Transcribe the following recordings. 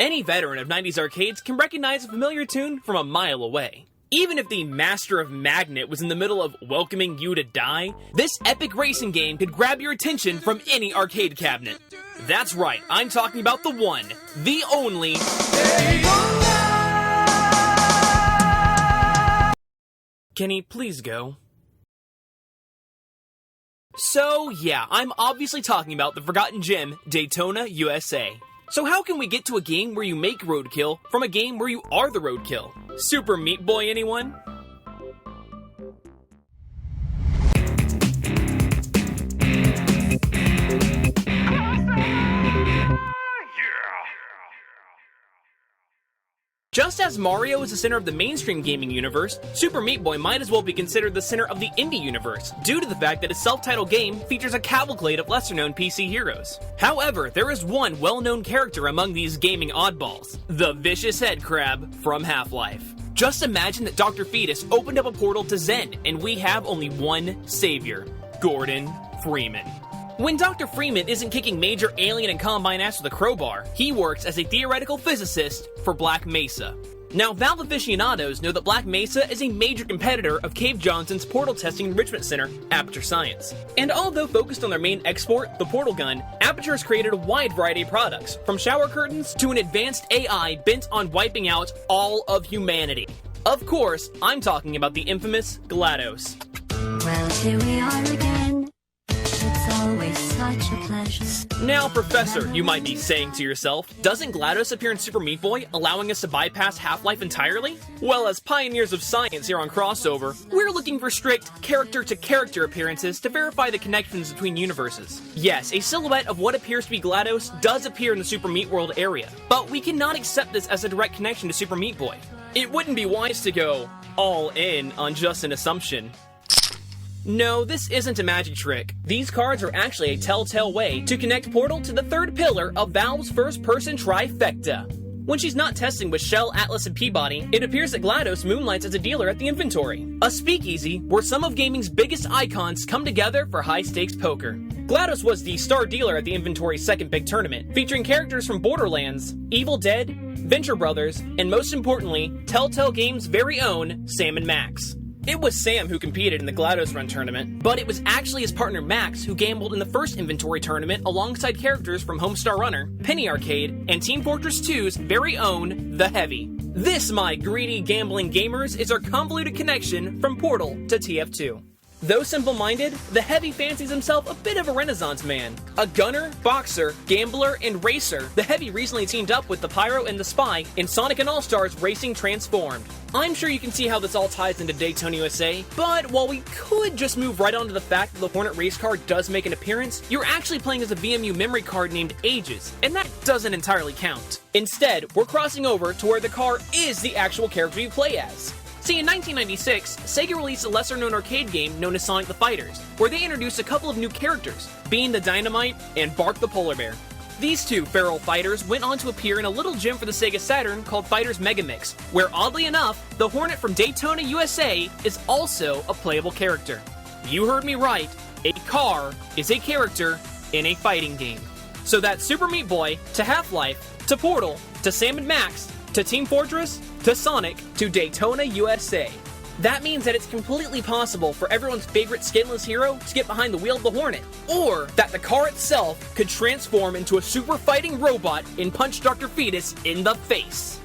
Any veteran of 90s arcades can recognize a familiar tune from a mile away. Even if the master of Magnet was in the middle of welcoming you to die, this epic racing game could grab your attention from any arcade cabinet. That's right, I'm talking about the one, the only... Can he please go? So yeah, I'm obviously talking about the forgotten gem, Daytona USA. So how can we get to a game where you make roadkill from a game where you are the roadkill? Super Meat Boy, anyone? Just as Mario is the center of the mainstream gaming universe, Super Meat Boy might as well be considered the center of the indie universe, due to the fact that his self-titled game features a cavalcade of lesser-known PC heroes. However, there is one well-known character among these gaming oddballs, the Vicious Head Crab from Half-Life. Just imagine that Dr. Fetus opened up a portal to Zen, and we have only one savior, Gordon Freeman. When Dr. Freeman isn't kicking major alien and Combine ass with a crowbar, he works as a theoretical physicist for Black Mesa. Now, Valve aficionados know that Black Mesa is a major competitor of Cave Johnson's Portal Testing Enrichment Center, Aperture Science. And although focused on their main export, the Portal Gun, Aperture has created a wide variety of products, from shower curtains to an advanced AI bent on wiping out all of humanity. Of course, I'm talking about the infamous GLaDOS. Well, here we are again. It's always such a pleasure. Now, Professor, you might be saying to yourself, doesn't GLaDOS appear in Super Meat Boy, allowing us to bypass Half-Life entirely? Well, as pioneers of science here on Crossover, we're looking for strict character-to-character appearances to verify the connections between universes. Yes, a silhouette of what appears to be GLaDOS does appear in the Super Meat World area, but we cannot accept this as a direct connection to Super Meat Boy. It wouldn't be wise to go all in on just an assumption. No, this isn't a magic trick. These cards are actually a telltale way to connect Portal to the third pillar of Valve's first-person trifecta. When she's not testing with Shell, Atlas, and Peabody, it appears that GLaDOS moonlights as a dealer at the inventory. A speakeasy where some of gaming's biggest icons come together for high-stakes poker. GLaDOS was the star dealer at the inventory's second big tournament, featuring characters from Borderlands, Evil Dead, Venture Brothers, and most importantly, Telltale Games' very own Sam and Max. It was Sam who competed in the GLaDOS Run tournament, but it was actually his partner Max who gambled in the first inventory tournament alongside characters from Homestar Runner, Penny Arcade, and Team Fortress 2's very own The Heavy. This, my greedy gambling gamers, is our convoluted connection from Portal to TF2. Though simple-minded, The Heavy fancies himself a bit of a renaissance man. A gunner, boxer, gambler, and racer, The Heavy recently teamed up with the Pyro and the Spy in Sonic and All-Stars Racing Transformed. I'm sure you can see how this all ties into Daytona USA, but while we could just move right on to the fact that the Hornet race car does make an appearance, you're actually playing as a VMU memory card named Ages, and that doesn't entirely count. Instead, we're crossing over to where the car is the actual character you play as. See, in 1996, Sega released a lesser-known arcade game known as Sonic the Fighters, where they introduced a couple of new characters, Bean the Dynamite and Bark the Polar Bear. These two feral fighters went on to appear in a little gem for the Sega Saturn called Fighters Mega Mix, where oddly enough, the Hornet from Daytona USA is also a playable character. You heard me right, a car is a character in a fighting game. So that's Super Meat Boy to Half-Life to Portal to Sam and Max to Team Fortress to Sonic to Daytona USA. That means that it's completely possible for everyone's favorite skinless hero to get behind the wheel of the Hornet, or that the car itself could transform into a super fighting robot and punch Dr. Fetus in the face.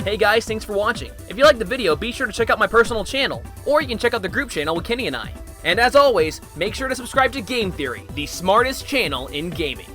Hey guys, thanks for watching. If you liked the video, be sure to check out my personal channel, or you can check out the group channel with Kenny and I. And as always, make sure to subscribe to Game Theory, the smartest channel in gaming.